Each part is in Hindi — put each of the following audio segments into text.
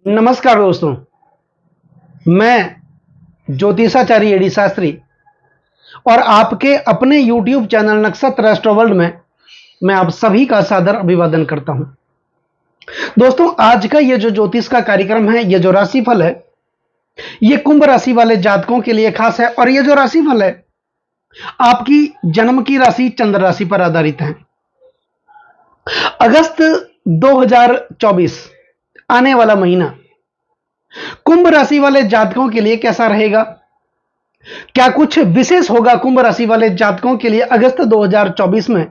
नमस्कार दोस्तों। मैं ज्योतिषाचार्य एडी शास्त्री और आपके अपने YouTube चैनल नक्षत्र एस्ट्रो वर्ल्ड में मैं आप सभी का सादर अभिवादन करता हूं। दोस्तों, आज का ये जो ज्योतिष का कार्यक्रम है, ये जो राशिफल है, ये कुंभ राशि वाले जातकों के लिए खास है और ये जो राशिफल है आपकी जन्म की राशि चंद्र राशि पर आधारित है। अगस्त 2024 आने वाला महीना कुंभ राशि वाले जातकों के लिए कैसा रहेगा? क्या कुछ विशेष होगा कुंभ राशि वाले जातकों के लिए? अगस्त 2024 में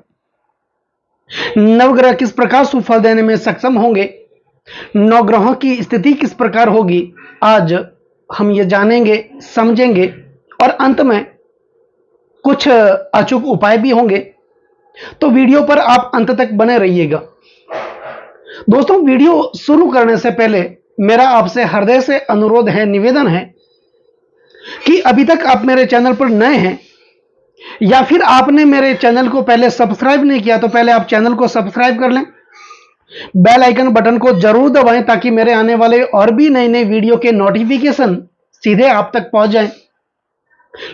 नवग्रह किस प्रकार सुफल देने में सक्षम होंगे? नवग्रहों की स्थिति किस प्रकार होगी? आज हम ये जानेंगे, समझेंगे और अंत में कुछ अचूक उपाय भी होंगे। तो वीडियो पर आप अंत तक बने रहिएगा। दोस्तों, वीडियो शुरू करने से पहले मेरा आपसे हृदय से अनुरोध है, निवेदन है कि अभी तक आप मेरे चैनल पर नए हैं या फिर आपने मेरे चैनल को पहले सब्सक्राइब नहीं किया तो पहले आप चैनल को सब्सक्राइब कर लें। बेल आइकन बटन को जरूर दबाएं ताकि मेरे आने वाले और भी नए नए वीडियो के नोटिफिकेशन सीधे आप तक पहुंच जाएं।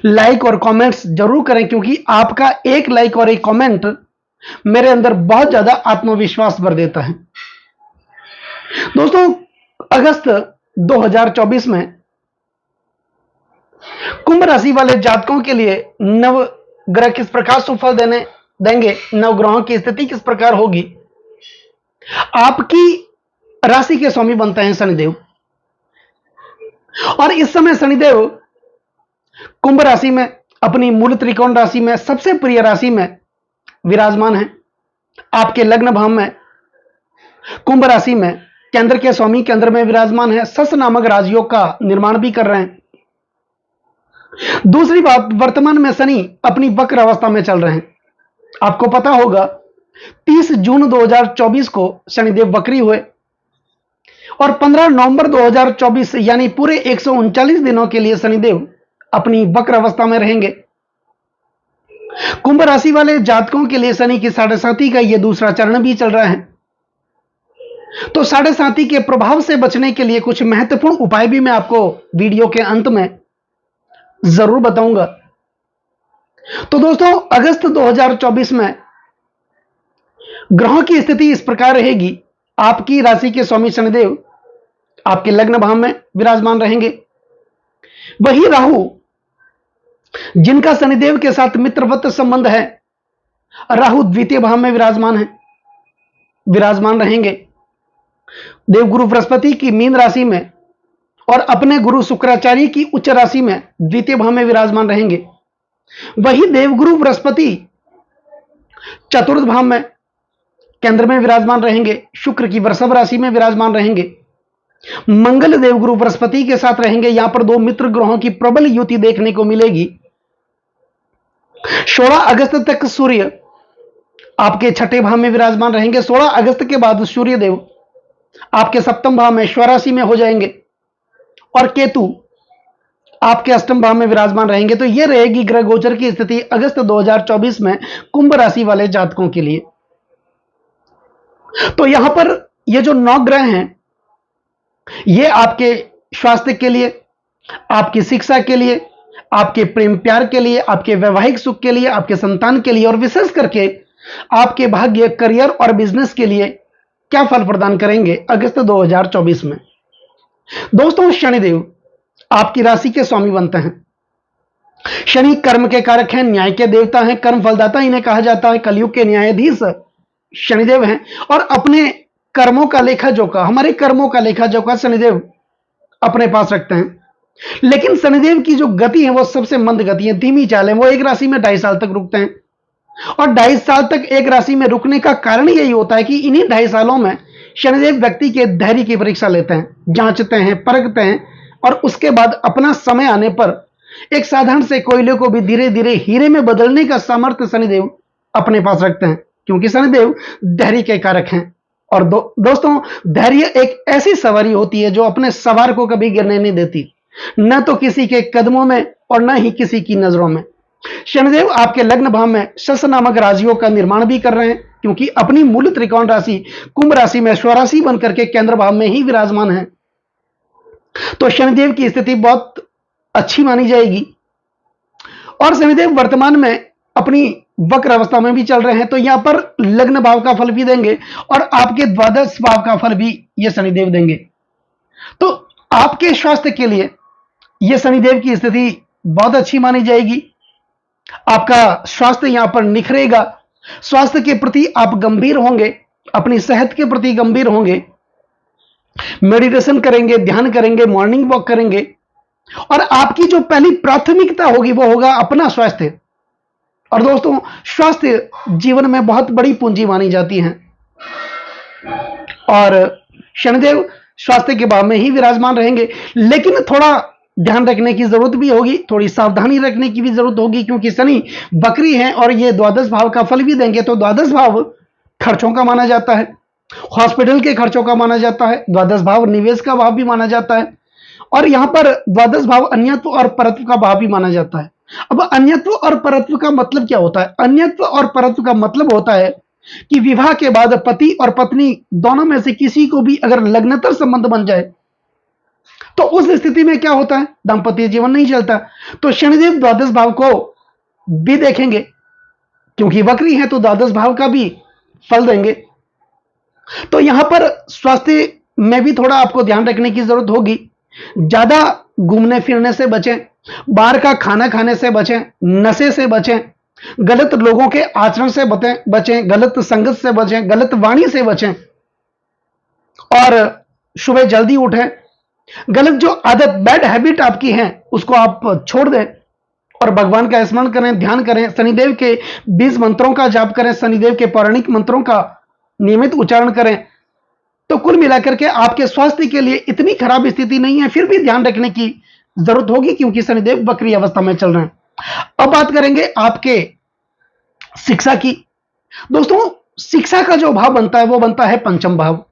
लाइक और कमेंट्स जरूर करें क्योंकि आपका एक लाइक और एक कमेंट मेरे अंदर बहुत ज्यादा आत्मविश्वास भर देता है। दोस्तों, अगस्त 2024 में कुंभ राशि वाले जातकों के लिए नव ग्रह किस प्रकार सुफल देंगे, नवग्रहों की स्थिति किस प्रकार होगी? आपकी राशि के स्वामी बनते हैं शनिदेव और इस समय शनिदेव कुंभ राशि में, अपनी मूल त्रिकोण राशि में, सबसे प्रिय राशि में विराजमान है। आपके लग्न भाव में कुंभ राशि में केंद्र के स्वामी केंद्र में विराजमान है। सस नामक राजयोग का निर्माण भी कर रहे हैं। दूसरी बात, वर्तमान में शनि अपनी वक्र अवस्था में चल रहे हैं। आपको पता होगा 30 जून 2024 को शनिदेव वक्री हुए और 15 नवंबर 2024 यानी पूरे 139 दिनों के लिए शनिदेव अपनी वक्र अवस्था में रहेंगे। कुंभ राशि वाले जातकों के लिए शनि की 7.5 का यह दूसरा चरण भी चल रहा है। तो 7.5 के प्रभाव से बचने के लिए कुछ महत्वपूर्ण उपाय भी मैं आपको वीडियो के अंत में जरूर बताऊंगा। तो दोस्तों, अगस्त 2024 में ग्रहों की स्थिति इस प्रकार रहेगी। आपकी राशि के स्वामी शनिदेव आपके लग्न भाव में विराजमान रहेंगे। वही राहु, जिनका शनिदेव के साथ मित्रवत संबंध है, राहु द्वितीय भाव में विराजमान रहेंगे। देवगुरु बृहस्पति की मीन राशि में और अपने गुरु शुक्राचार्य की उच्च राशि में द्वितीय भाव में विराजमान रहेंगे। वही देवगुरु बृहस्पति चतुर्थ भाव में केंद्र में विराजमान रहेंगे। शुक्र की वृषभ राशि में विराजमान रहेंगे। मंगल देवगुरु बृहस्पति के साथ रहेंगे। यहां पर दो मित्र ग्रहों की प्रबल युति देखने को मिलेगी। 16 अगस्त तक सूर्य आपके छठे भाव में विराजमान रहेंगे। 16 अगस्त के बाद सूर्य देव आपके सप्तम भाव में स्वराशि में हो जाएंगे और केतु आपके अष्टम भाव में विराजमान रहेंगे। तो यह रहेगी ग्रह गोचर की स्थिति अगस्त 2024 में कुंभ राशि वाले जातकों के लिए। तो यहां पर ये जो 9 ग्रह हैं, ये आपके स्वास्थ्य के लिए, आपकी शिक्षा के लिए, आपके प्रेम प्यार के लिए, आपके वैवाहिक सुख के लिए, आपके संतान के लिए और विशेष करके आपके भाग्य, करियर और बिजनेस के लिए क्या फल प्रदान करेंगे अगस्त 2024 में? दोस्तों, शनिदेव आपकी राशि के स्वामी बनते हैं। शनि कर्म के कारक हैं, न्याय के देवता हैं, कर्म फलदाता इन्हें कहा जाता है। कलयुग के न्यायाधीश शनिदेव हैं और अपने कर्मों का लेखा जोखा, हमारे कर्मों का लेखा जोखा शनिदेव अपने पास रखते हैं। लेकिन शनिदेव की जो गति है वो सबसे मंद गति है, धीमी चाल है। वो एक राशि में 2.5 साल तक रुकते हैं और 2.5 साल तक एक राशि में रुकने का कारण यही होता है कि इन्हीं 2.5 सालों में शनिदेव व्यक्ति के धैर्य की परीक्षा लेते हैं, जांचते हैं, परखते हैं और उसके बाद अपना समय आने पर एक साधारण से कोयले को भी धीरे धीरे हीरे में बदलने का सामर्थ्य शनिदेव अपने पास रखते हैं, क्योंकि शनिदेव धैर्य के कारक हैं। और दोस्तों, धैर्य एक ऐसी सवारी होती है जो अपने सवार को कभी गिरने नहीं देती, न तो किसी के कदमों में और न ही किसी की नजरों में। शनिदेव आपके लग्न भाव में शस नामक राशियों का निर्माण भी कर रहे हैं, क्योंकि अपनी मूल त्रिकोण राशि कुंभ राशि में स्वराशि बनकर के केंद्र भाव में ही विराजमान है। तो शनिदेव की स्थिति बहुत अच्छी मानी जाएगी। और शनिदेव वर्तमान में अपनी वक्र अवस्था में भी चल रहे हैं, तो यहां पर लग्न भाव का फल भी देंगे और आपके द्वादश भाव का फल भी ये शनिदेव देंगे। तो आपके स्वास्थ्य के लिए ये शनिदेव की स्थिति बहुत अच्छी मानी जाएगी। आपका स्वास्थ्य यहां पर निखरेगा, स्वास्थ्य के प्रति आप गंभीर होंगे, अपनी सेहत के प्रति गंभीर होंगे, मेडिटेशन करेंगे, ध्यान करेंगे, मॉर्निंग वॉक करेंगे और आपकी जो पहली प्राथमिकता होगी वो होगा अपना स्वास्थ्य। और दोस्तों, स्वास्थ्य जीवन में बहुत बड़ी पूंजी मानी जाती है और शनिदेव स्वास्थ्य के भाव में ही विराजमान रहेंगे, लेकिन थोड़ा ध्यान रखने की जरूरत भी होगी, थोड़ी सावधानी रखने की भी जरूरत होगी, क्योंकि शनि बकरी है और ये द्वादश भाव का फल भी देंगे। तो द्वादश भाव खर्चों का माना जाता है, हॉस्पिटल के खर्चों का माना जाता है, द्वादश भाव निवेश का भाव भी माना जाता है और यहां पर द्वादश भाव अन्यत्व और परत्व का भाव भी माना जाता है। अब अन्यत्व और परत्व का मतलब क्या होता है? अन्यत्व और परत्व का मतलब होता है कि विवाह के बाद पति और पत्नी दोनों में से किसी को भी अगर लग्नतर संबंध बन जाए तो उस स्थिति में क्या होता है? दांपत्य जीवन नहीं चलता। तो शनिदेव द्वादश भाव को भी देखेंगे, क्योंकि वक्री है तो द्वादश भाव का भी फल देंगे। तो यहां पर स्वास्थ्य में भी थोड़ा आपको ध्यान रखने की जरूरत होगी। ज्यादा घूमने फिरने से बचें, बाहर का खाना खाने से बचें, नशे से बचें, गलत लोगों के आचरण से बचें, गलत संगत से बचें, गलत वाणी से बचें और सुबह जल्दी उठें। गलत जो आदत, बैड हैबिट आपकी है उसको आप छोड़ दें और भगवान का स्मरण करें, ध्यान करें, शनिदेव के 20 मंत्रों का जाप करें, शनिदेव के पौराणिक मंत्रों का नियमित उच्चारण करें। तो कुल मिलाकर के आपके स्वास्थ्य के लिए इतनी खराब स्थिति नहीं है, फिर भी ध्यान रखने की जरूरत होगी क्योंकि शनिदेव वक्री अवस्था में चल रहे हैं। अब बात करेंगे आपके शिक्षा की। दोस्तों, शिक्षा का जो भाव बनता है वो बनता है पंचम भाव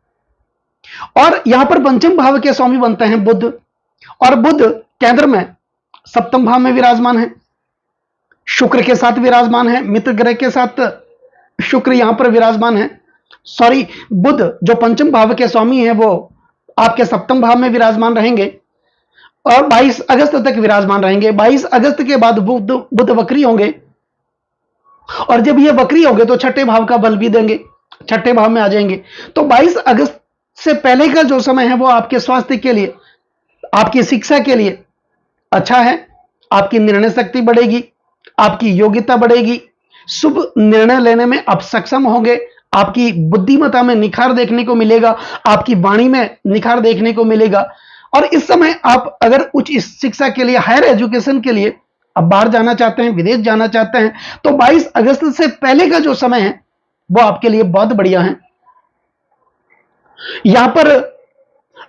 और यहां पर पंचम भाव के स्वामी बनते हैं बुध और बुध केंद्र में सप्तम भाव में विराजमान है, शुक्र के साथ विराजमान है, मित्र ग्रह के साथ शुक्र यहां पर विराजमान है। सॉरी, बुध जो पंचम भाव के स्वामी हैं वो आपके सप्तम भाव में विराजमान रहेंगे और 22 अगस्त तक विराजमान रहेंगे। 22 अगस्त के बाद बुध वक्री होंगे और जब ये वक्री होंगे तो छठे भाव का बल भी देंगे, छठे भाव में आ जाएंगे। तो 22 अगस्त से पहले का जो समय है वो आपके स्वास्थ्य के लिए, आपकी शिक्षा के लिए अच्छा है। आपकी निर्णय शक्ति बढ़ेगी, आपकी योग्यता बढ़ेगी, शुभ निर्णय लेने में आप सक्षम होंगे, आपकी बुद्धिमत्ता में निखार देखने को मिलेगा, आपकी वाणी में निखार देखने को मिलेगा। और इस समय आप अगर उच्च शिक्षा के लिए, हायर एजुकेशन के लिए आप बाहर जाना चाहते हैं, विदेश जाना चाहते हैं, तो 22 अगस्त से पहले का जो समय है वो आपके लिए बहुत बढ़िया है। यहां पर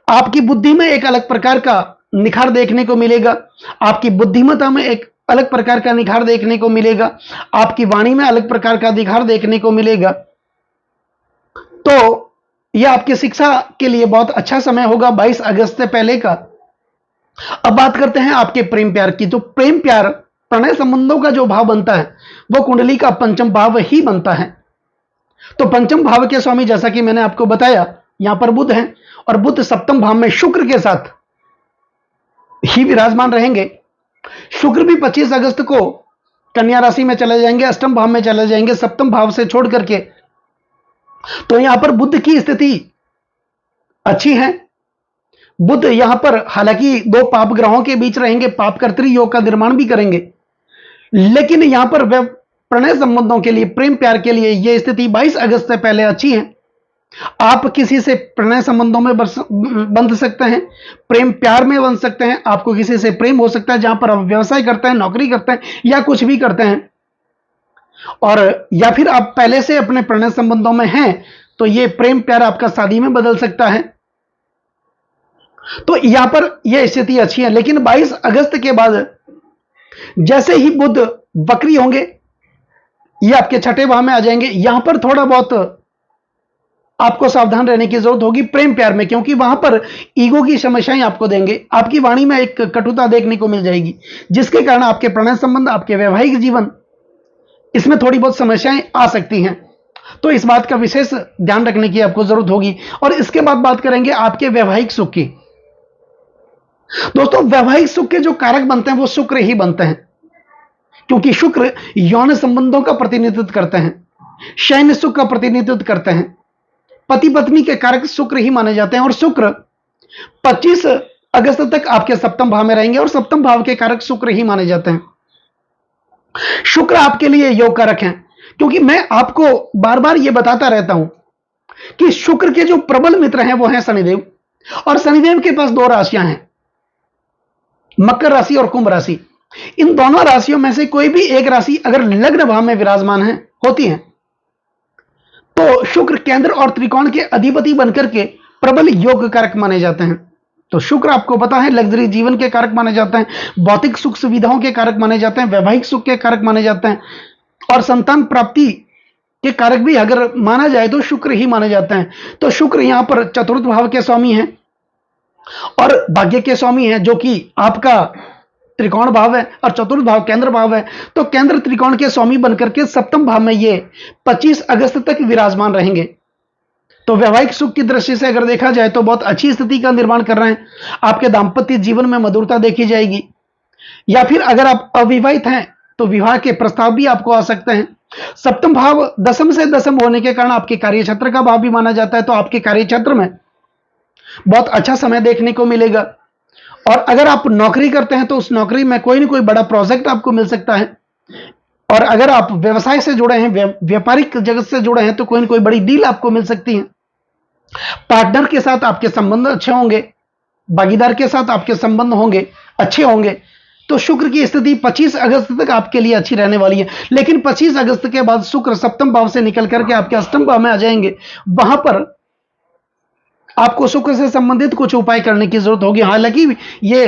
आपकी बुद्धि में एक अलग प्रकार का निखार देखने को मिलेगा, आपकी बुद्धिमत्ता में एक अलग प्रकार का निखार देखने को मिलेगा, आपकी वाणी में अलग प्रकार का निखार देखने को मिलेगा। तो यह आपकी शिक्षा के लिए बहुत अच्छा समय होगा 22 अगस्त से पहले का। अब बात करते हैं आपके प्रेम प्यार की। तो प्रेम प्यार, प्रणय संबंधों का जो भाव बनता है वो कुंडली का पंचम भाव ही बनता है। तो पंचम भाव के स्वामी, जैसा कि मैंने आपको बताया, यहां पर बुध हैं और बुध सप्तम भाव में शुक्र के साथ ही विराजमान रहेंगे। शुक्र भी 25 अगस्त को कन्या राशि में चले जाएंगे, अष्टम भाव में चले जाएंगे, सप्तम भाव से छोड़ करके। तो यहां पर बुध की स्थिति अच्छी है। बुध यहां पर हालांकि दो पाप ग्रहों के बीच रहेंगे, पाप कर्तृ योग का निर्माण भी करेंगे, लेकिन यहां पर वे प्रणय संबंधों के लिए, प्रेम प्यार के लिए यह स्थिति 22 अगस्त से पहले अच्छी है। आप किसी से प्रणय संबंधों में बंध सकते हैं, प्रेम प्यार में बंध सकते हैं, आपको किसी से प्रेम हो सकता है जहां पर आप व्यवसाय करते हैं, नौकरी करते हैं या कुछ भी करते हैं, और या फिर आप पहले से अपने प्रणय संबंधों में हैं तो यह प्रेम प्यार आपका शादी में बदल सकता है। तो यहां पर यह स्थिति अच्छी है। लेकिन 22 अगस्त के बाद जैसे ही बुध वक्री होंगे, ये आपके छठे भाव में आ जाएंगे, यहां पर थोड़ा बहुत आपको सावधान रहने की जरूरत होगी प्रेम प्यार में, क्योंकि वहां पर ईगो की समस्याएं आपको देंगे। आपकी वाणी में एक कटुता देखने को मिल जाएगी, जिसके कारण आपके प्रणय संबंध, आपके वैवाहिक जीवन, इसमें थोड़ी बहुत समस्याएं आ सकती हैं। तो इस बात का विशेष ध्यान रखने की आपको जरूरत होगी। और इसके बाद बात करेंगे आपके वैवाहिक सुख की। दोस्तों, वैवाहिक सुख के जो कारक बनते हैं वो शुक्र ही बनते हैं, क्योंकि शुक्र यौन संबंधों का प्रतिनिधित्व करते हैं, शयन सुख का प्रतिनिधित्व करते हैं। पति पत्नी के कारक शुक्र ही माने जाते हैं, और शुक्र 25 अगस्त तक आपके सप्तम भाव में रहेंगे, और सप्तम भाव के कारक शुक्र ही माने जाते हैं। शुक्र आपके लिए योग कारक हैं, क्योंकि मैं आपको बार बार यह बताता रहता हूं कि शुक्र के जो प्रबल मित्र हैं वो हैं शनिदेव, और शनिदेव के पास दो राशियां हैं, मकर राशि और कुंभ राशि। इन दोनों राशियों में से कोई भी एक राशि अगर लग्न भाव में विराजमान है होती है तो शुक्र केंद्र और त्रिकोण के अधिपति बनकर के प्रबल योग कारक माने जाते हैं। तो शुक्र आपको पता है लग्जरी जीवन के कारक माने जाते हैं, भौतिक सुख सुविधाओं के कारक माने जाते हैं, वैवाहिक सुख के कारक माने जाते हैं, और संतान प्राप्ति के कारक भी अगर माना जाए तो शुक्र ही माने जाते हैं। तो शुक्र यहां पर चतुर्थ भाव के स्वामी हैं और भाग्य के स्वामी हैं, जो कि आपका त्रिकोण भाव है, और चतुर्थ भाव केंद्र भाव है। तो केंद्र त्रिकोण के स्वामी बनकर के सप्तम भाव में ये 25 अगस्त तक विराजमान रहेंगे। तो वैवाहिक सुख की दृष्टि से अगर देखा जाए तो बहुत अच्छी स्थिति का निर्माण कर रहे हैं। आपके दांपत्य जीवन में मधुरता देखी जाएगी, या फिर अगर आप अविवाहित हैं तो विवाह के प्रस्ताव भी आपको आ सकते हैं। सप्तम भाव दसम से दसम होने के कारण आपके कार्यक्षेत्र का भाव भी माना जाता है, तो आपके कार्यक्षेत्र में बहुत अच्छा समय देखने को मिलेगा। और अगर आप नौकरी करते हैं तो उस नौकरी में कोई ना कोई बड़ा प्रोजेक्ट आपको मिल सकता है, और अगर आप व्यवसाय से जुड़े हैं, व्यापारिक जगत से जुड़े हैं, तो कोई ना कोई बड़ी डील आपको मिल सकती है। पार्टनर के साथ आपके संबंध अच्छे होंगे, भागीदार के साथ आपके संबंध होंगे अच्छे होंगे। तो शुक्र की स्थिति 25 अगस्त तक आपके लिए अच्छी रहने वाली है, लेकिन 25 अगस्त के बाद शुक्र सप्तम भाव से निकल करके आपके अष्टम भाव में आ जाएंगे। वहां पर आपको शुक्र से संबंधित कुछ उपाय करने की जरूरत होगी। हालांकि ये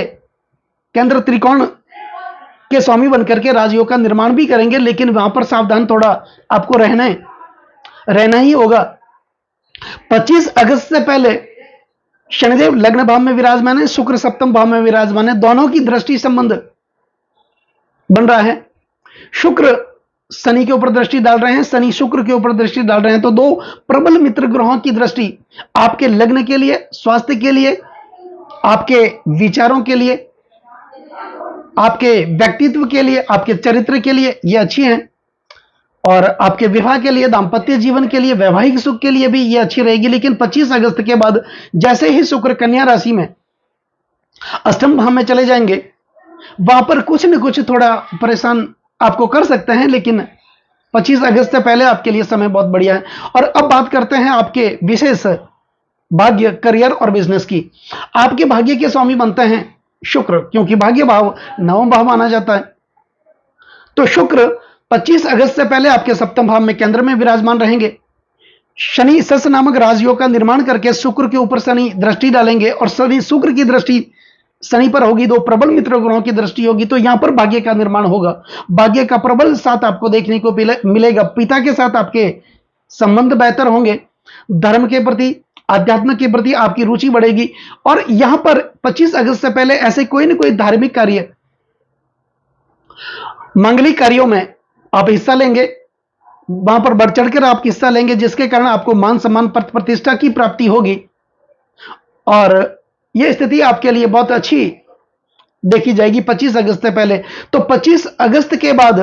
केंद्र त्रिकोण के स्वामी बनकर के राजयोग का निर्माण भी करेंगे, लेकिन वहां पर सावधान थोड़ा आपको रहना ही होगा। 25 अगस्त से पहले शनिदेव लग्न भाव में विराजमान है, शुक्र सप्तम भाव में विराजमान है, दोनों की दृष्टि संबंध बन रहा है। शुक्र शनि के ऊपर दृष्टि डाल रहे हैं, शनि शुक्र के ऊपर दृष्टि डाल रहे हैं, तो दो प्रबल मित्र ग्रहों की दृष्टि आपके लग्न के लिए, स्वास्थ्य के लिए, आपके विचारों के लिए, आपके व्यक्तित्व के लिए, आपके चरित्र के लिए ये अच्छी हैं, और आपके विवाह के लिए, दांपत्य जीवन के लिए, वैवाहिक सुख के लिए भी ये अच्छी रहेगी। लेकिन 25 अगस्त के बाद जैसे ही शुक्र कन्या राशि में अष्टम भाव में चले जाएंगे, वहां पर कुछ न कुछ थोड़ा परेशान आपको कर सकते हैं, लेकिन 25 अगस्त से पहले आपके लिए समय बहुत बढ़िया है। और अब बात करते हैं आपके विशेष भाग्य, करियर और बिजनेस की। आपके भाग्य के स्वामी बनते हैं शुक्र, क्योंकि भाग्य भाव नवम भाव माना जाता है। तो शुक्र 25 अगस्त से पहले आपके सप्तम भाव में केंद्र में विराजमान रहेंगे। शनि सस नामक राजयोग का निर्माण करके शुक्र के ऊपर शनि दृष्टि डालेंगे, और शनि शुक्र की दृष्टि शनि पर होगी, दो प्रबल मित्र ग्रहों की दृष्टि होगी। तो यहां पर भाग्य का निर्माण होगा, भाग्य का प्रबल साथ आपको देखने को मिलेगा। पिता के साथ आपके संबंध बेहतर होंगे, धर्म के प्रति, आध्यात्म के प्रति आपकी रुचि बढ़ेगी। और यहां पर 25 अगस्त से पहले ऐसे कोई ना कोई धार्मिक कार्य, मांगलिक कार्यों में आप हिस्सा लेंगे, वहां पर बढ़ चढ़कर आप हिस्सा लेंगे, जिसके कारण आपको मान सम्मान प्रतिष्ठा की प्राप्ति होगी, और यह स्थिति आपके लिए बहुत अच्छी देखी जाएगी 25 अगस्त से पहले। तो 25 अगस्त के बाद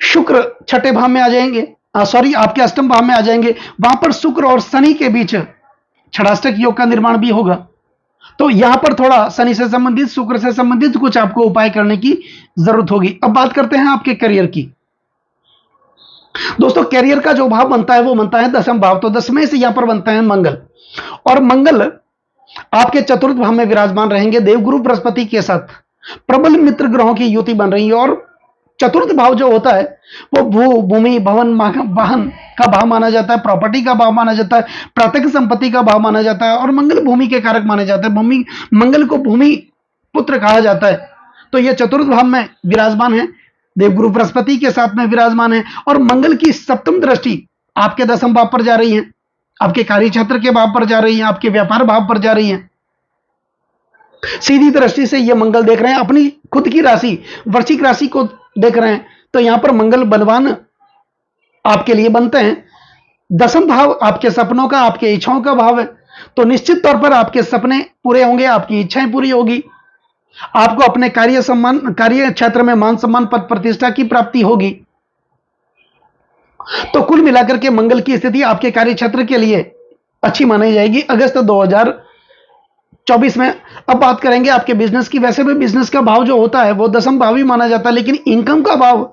शुक्र छठे भाव में आ जाएंगे, आपके अष्टम भाव में आ जाएंगे। वहां पर शुक्र और शनि के बीच षडाष्टक योग का निर्माण भी होगा। तो यहां पर थोड़ा शनि से संबंधित, शुक्र से संबंधित कुछ आपको उपाय करने की जरूरत होगी। अब बात करते हैं आपके करियर की। दोस्तों, करियर का जो भाव बनता है वो बनता है दसम भाव। तो दसवें से यहां पर बनता है मंगल, और मंगल आपके चतुर्थ भाव में विराजमान रहेंगे देवगुरु बृहस्पति के साथ। प्रबल मित्र ग्रहों की युति बन रही है, और चतुर्थ भाव जो होता है वो भू, भूमि, भवन, वाहन का भाव माना जाता है, प्रॉपर्टी का भाव माना जाता है, प्राकृतिक संपत्ति का भाव माना जाता है, और मंगल भूमि के कारक माने जाते हैं। मंगल को भूमि पुत्र कहा जाता है। तो यह चतुर्थ भाव में विराजमान है, देवगुरु बृहस्पति के साथ में विराजमान है, और मंगल की सप्तम दृष्टि आपके दसम भाव पर जा रही है, आपके कार्यक्षेत्र के भाव पर जा रही है, आपके व्यापार भाव पर जा रही है। सीधी दृष्टि से ये मंगल देख रहे हैं, अपनी खुद की राशि वृश्चिक राशि को देख रहे हैं। तो यहां पर मंगल बलवान आपके लिए बनते हैं। दसम भाव आपके सपनों का, आपके इच्छाओं का भाव है। तो निश्चित तौर पर आपके सपने पूरे होंगे, आपकी इच्छाएं पूरी होगी, आपको अपने कार्य क्षेत्र में मान सम्मान पद प्रतिष्ठा की प्राप्ति होगी। तो कुल मिलाकर के मंगल की स्थिति आपके कार्य क्षेत्र के लिए अच्छी मानी जाएगी अगस्त 2024 में। अब बात करेंगे आपके बिजनेस की। वैसे भी बिजनेस का भाव जो होता है वो दसम भाव ही माना जाता है, लेकिन इनकम का भाव,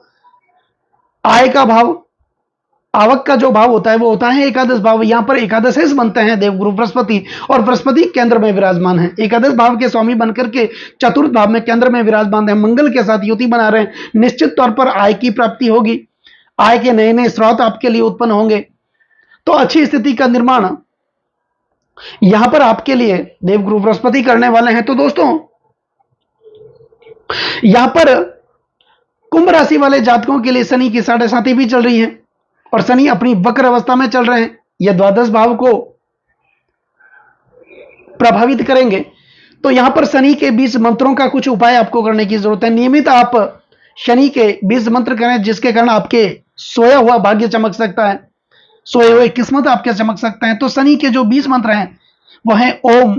आय का भाव, आवक का जो भाव होता है वो होता है एकादश भाव। यहां पर एकादश बनते हैं देवगुरु बृहस्पति, और बृहस्पति केंद्र में विराजमान है। एकादश भाव के स्वामी बनकर के चतुर्थ भाव में केंद्र में विराजमान है, मंगल के साथ युति बना रहे हैं। निश्चित तौर पर आय की प्राप्ति होगी, आय के नए नए स्रोत आपके लिए उत्पन्न होंगे। तो अच्छी स्थिति का निर्माण यहां पर आपके लिए देवगुरु बृहस्पति करने वाले हैं। तो दोस्तों यहां पर कुंभ राशि वाले जातकों के लिए शनि की 7.5 भी चल रही है, और शनि अपनी वक्र अवस्था में चल रहे हैं। यह द्वादश भाव को प्रभावित करेंगे। तो यहां पर शनि के 20 मंत्रों का कुछ उपाय आपको करने की जरूरत है। नियमित आप शनि के 20 मंत्र करें, जिसके कारण आपके सोया हुआ भाग्य चमक सकता है, सोए हुए किस्मत आपके चमक सकते हैं। तो शनि के जो 20 मंत्र हैं वो है ओम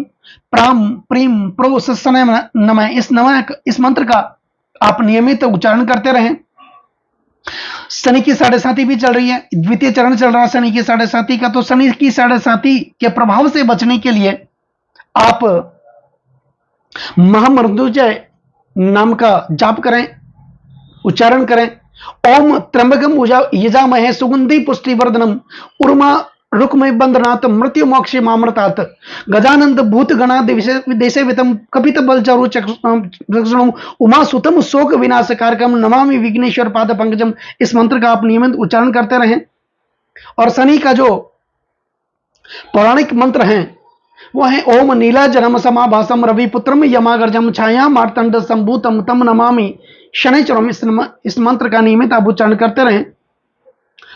प्राम प्रीम प्रो सत्सनय नमः। इस मंत्र का आप नियमित उच्चारण करते रहें। शनि की 7.5 भी चल रही है, द्वितीय चरण चल रहा है शनि की 7.5 का। तो शनि की 7.5 के प्रभाव से बचने के लिए आप महामृत्युंजय नाम का जाप करें, उच्चारण करें। ओम त्र्यंबकम यजामहे सुगंधि पुष्टिवर्धनम उर्मा रुक्मय बंधनात् मृत्यु मोक्ष मामृतात् गजानंद भूत गणा देशे वितम कपित बल चारु चक्षुषम उमा सुतम शोक विनाश कारकम नमामि विघ्नेश्वर पाद पंकजम। इस मंत्र का आप नियमित उच्चारण करते रहें। और शनि का जो पौराणिक मंत्र हैं वो है ओम नीला जन्म समाभासम रविपुत्रम यमागर्जम छाया मार्तंड संभूतम तम नमामि शनिचरम। इस मंत्र का नियमित आप उच्चारण करते रहें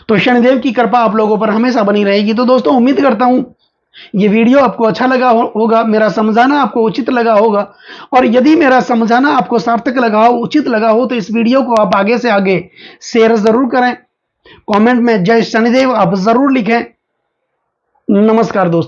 तो शनिदेव की कृपा आप लोगों पर हमेशा बनी रहेगी। तो दोस्तों उम्मीद करता हूं ये वीडियो आपको अच्छा लगा होगा, मेरा समझाना आपको उचित लगा होगा। और यदि मेरा समझाना आपको सार्थक लगा हो, उचित लगा हो, तो इस वीडियो को आप आगे से आगे शेयर जरूर करें। कमेंट में जय शनिदेव आप जरूर लिखें। नमस्कार दोस्तों।